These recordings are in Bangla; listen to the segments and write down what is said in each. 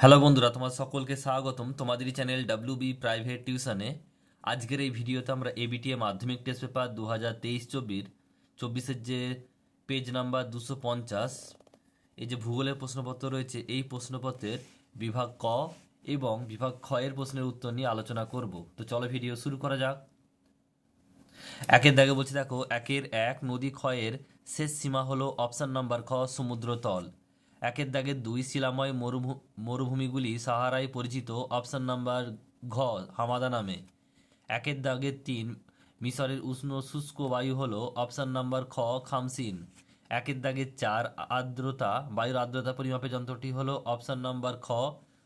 হ্যালো বন্ধুরা, তোমার সকলকে স্বাগতম তোমাদেরই চ্যানেল ডাব্লিউবি প্রাইভেট টিউশনে। আজকের এই ভিডিওতে আমরা এবিটিএ মাধ্যমিক টেস্ট পেপার 2023-24 যে পেজ নাম্বার 250, এই যে ভূগোলের প্রশ্নপত্র রয়েছে, এই প্রশ্নপত্রের বিভাগ ক এবং বিভাগ খ এর প্রশ্নের উত্তর নিয়ে আলোচনা করব। তো চলো ভিডিও শুরু করা যাক। একের দাগে বলছি, দেখো 1 নদী ক্ষয়ের শেষ সীমা হলো অপশান নাম্বার খ সমুদ্রতল। 2 শিলাময় মরুভূমিগুলি সাহারায় পরিচিত, অপশান নাম্বার ঘ হামাদা নামে। 3 মিশরের উষ্ণ শুষ্ক বায়ু হলো অপশান নাম্বার খ খামসিন। 4 বায়ুর আর্দ্রতা পরিমাপের যন্ত্রটি হলো অপশান নাম্বার খ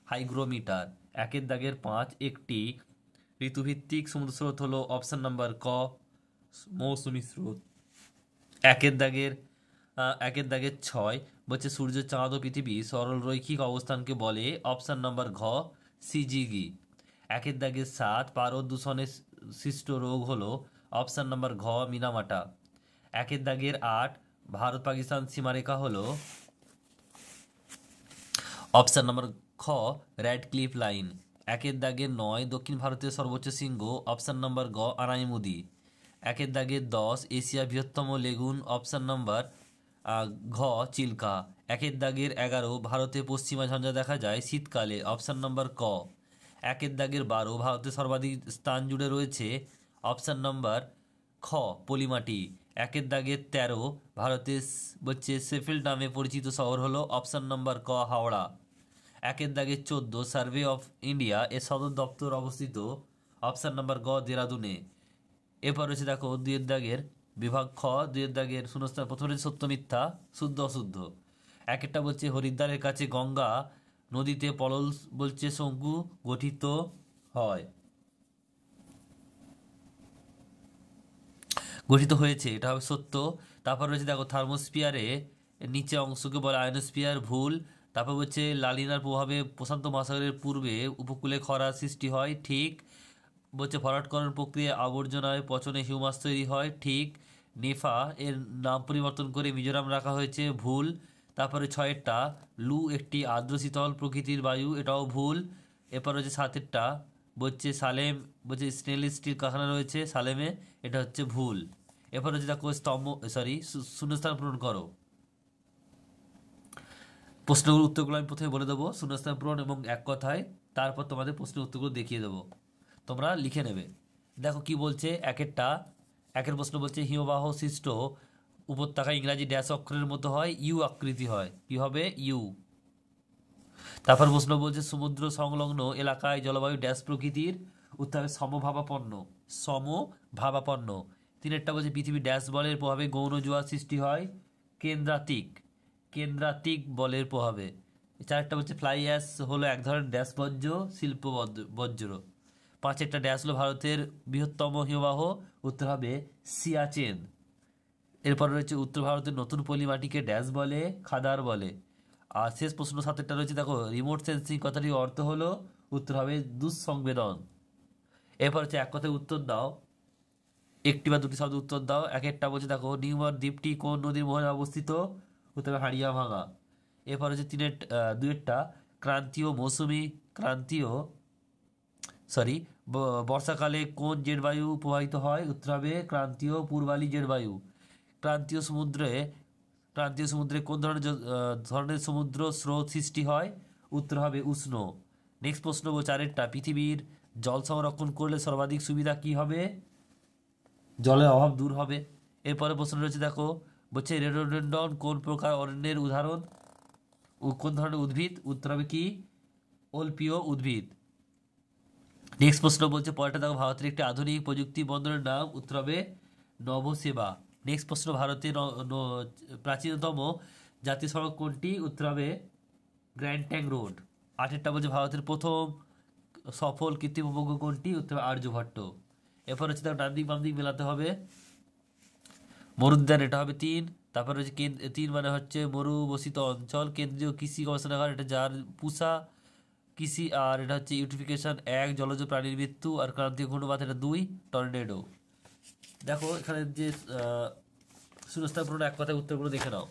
হাইগ্রোমিটার। 5 একটি ঋতুভিত্তিক সমুদ্র স্রোত হলো অপশান নাম্বার ক মৌসুমী স্রোত। একের দাগের 6 বলছে সূর্য, চাঁদ ও পৃথিবী সরল রৈখিক অবস্থানকে বলে, অপশান নাম্বার ঘ সিজিগি। 7 পারদ দূষণের সৃষ্ট রোগ হলো অপশান নাম্বার ঘ মিনামাটা। 8 ভারত পাকিস্তান সীমারেখা হলো অপশান নাম্বার খ রেড ক্লিফ লাইন। 9 দক্ষিণ ভারতের সর্বোচ্চ শৃঙ্গ, অপশান নাম্বার গ আনাইমুদি। 10 এশিয়ার বৃহত্তম লেগুন, অপশান নাম্বার ঘ চিল্কা। 11 ভারতে পশ্চিমা ঝঞ্ঝা দেখা যায় শীতকালে, অপশান নাম্বার ক। 12 ভারতের সর্বাধিক স্থান জুড়ে রয়েছে, অপশান নাম্বার খ পলিমাটি। 13 ভারতের শেফিল্ড নামে পরিচিত শহর হলো অপশান নাম্বার ক হাওড়া। 14 সার্ভে অফ ইন্ডিয়া এর সদর দপ্তর অবস্থিত, অপশান নাম্বার গ দেরাদুনে। এরপর রয়েছে দেখো 2 বিভাগ খ। 2 শূন্যস্থান, প্রথম রয়েছে সত্য মিথ্যা, শুদ্ধ অশুদ্ধ। একটা বলছে হরিদ্বারের কাছে গঙ্গা নদীতে পলল বলছে শঙ্কু গঠিত হয়েছে, এটা হবে সত্য। তারপর রয়েছে দেখো থার্মোস্ফিয়ারে নিচে অংশকে বলে আয়নোস্ফিয়ার, ভুল। তারপর বলছে লালিনার প্রভাবে প্রশান্ত মহাসাগরের পূর্বে উপকূলে খরা সৃষ্টি হয়, ঠিক। বলছে ভরাটকরণ প্রক্রিয়া আবর্জনায় পচনে হিউমাস তৈরি হয়, ঠিক। নেফা এর নাম পরিবর্তন করে মিজোরাম রাখা হয়েছে, ভুল। তারপরে 6 লু একটি আর্দ্র শীতল প্রকৃতির বায়ু, এটাও ভুল। এরপর হচ্ছে 7 বলছে সালেম, বলছে স্টেনলেস স্টিল কারখানা রয়েছে সালেমে, এটা হচ্ছে ভুল। এরপর হচ্ছে দেখো শূন্যস্থান পূরণ করো। প্রশ্নগুলোর উত্তরগুলো আমি প্রথমে বলে দেবো, শূন্যস্থান পূরণ এবং এক কথায়, তারপর তোমাদের প্রশ্নের উত্তরগুলো দেখিয়ে দেবো, তোমরা লিখে নেবে। দেখো কি বলছে। একের প্রশ্ন বলছে হিমবাহ সৃষ্ট উপত্যকা ইংরাজি ড্যাশ অক্ষরের মতো হয়, ইউ আকৃতি হয়, কি হবে ইউ। তারপর প্রশ্ন বলছে সমুদ্র সংলগ্ন এলাকায় জলবায়ু ড্যাশ প্রকৃতির, উত্তর হবে সমভাবাপন্ন। 3 বলছে পৃথিবী ড্যাশ বলের প্রভাবে গৌণ জোয়ার সৃষ্টি হয়, কেন্দ্রাতিক বলের প্রভাবে। 4 বলছে ফ্লাই অ্যাশ হলো এক ধরনের ড্যাশ বর্জ্য, শিল্প বর্জ্য। 5 ড্যাশ হলো ভারতের বৃহত্তম হিমবাহ, উত্তর হবে সিয়াচেন। এরপর রয়েছে উত্তর ভারতের নতুন পলি মাটিকে ড্যাশ বলে, খাদার বলে। আর শেষ প্রশ্ন 7 রয়েছে দেখো রিমোট সেন্সিং কথাটির অর্থ হলো, উত্তর হবে দুঃসংবেদন। এরপর হচ্ছে এক কথায় উত্তর দাও, একটি বা দুটি শব্দ উত্তর দাও। 1 বলছে দেখো নিউমার দ্বীপটি কোন নদীর মোহনায় অবস্থিত, উত্তর হবে হাড়িয়া ভাঙা। এরপর হচ্ছে 2 বর্ষাকালে কোন জেট বায়ু প্রবাহিত হয়, উত্তর হবে ক্রান্তীয় পূর্বালি জেট বায়ু। ক্রান্তীয় সমুদ্রে কোন ধরনের সমুদ্র স্রোত সৃষ্টি হয়, উত্তর হবে উষ্ণ। নেক্সট প্রশ্ন 4 পৃথিবীর জল সংরক্ষণ করলে সর্বাধিক সুবিধা কি হবে, জলের অভাব দূর হবে। এরপরে প্রশ্ন রয়েছে দেখো বলছে রেডোডেন্ডন কোন প্রকার অরণ্যের উদাহরণ, কোন ধরনের উদ্ভিদ, উত্তর হবে কি অল্পীয় উদ্ভিদ। নেক্সট প্রশ্ন বলছে পরেরটা দেখো ভারতের একটি আধুনিক প্রযুক্তি বন্দরের নাম, উত্তর হবে নভোসেবা। নেক্সট প্রশ্ন ভারতের প্রাচীনতম জাতীয় সড়ক কোনটি, উত্তর হবে গ্র্যান্ড ট্যাঙ্ক রোড। 8 বলছে ভারতের প্রথম সফল কৃত্রিম উপগ্রহ কোনটি, উত্তর আর্যভট্ট। এরপর হচ্ছে দেখো ডান দিক বাম দিক মেলাতে হবে। মরুদ্যান এটা হবে 3। তারপর হচ্ছে 3 মানে হচ্ছে মরুবসিত অঞ্চল, কেন্দ্রীয় কৃষি গবেষণাগার এটা যার পুষা কৃষি। আর এটা হচ্ছে ইউটিফিকেশন 1 জলজ প্রাণীর মৃত্যু। আর ক্রান্তীয় ঘূর্ণিপাত এটা 2 টর্নেডো। দেখো এখানে যে শূন্যস্থান পূরণ এক কথায় উত্তরগুলো দেখে নাও।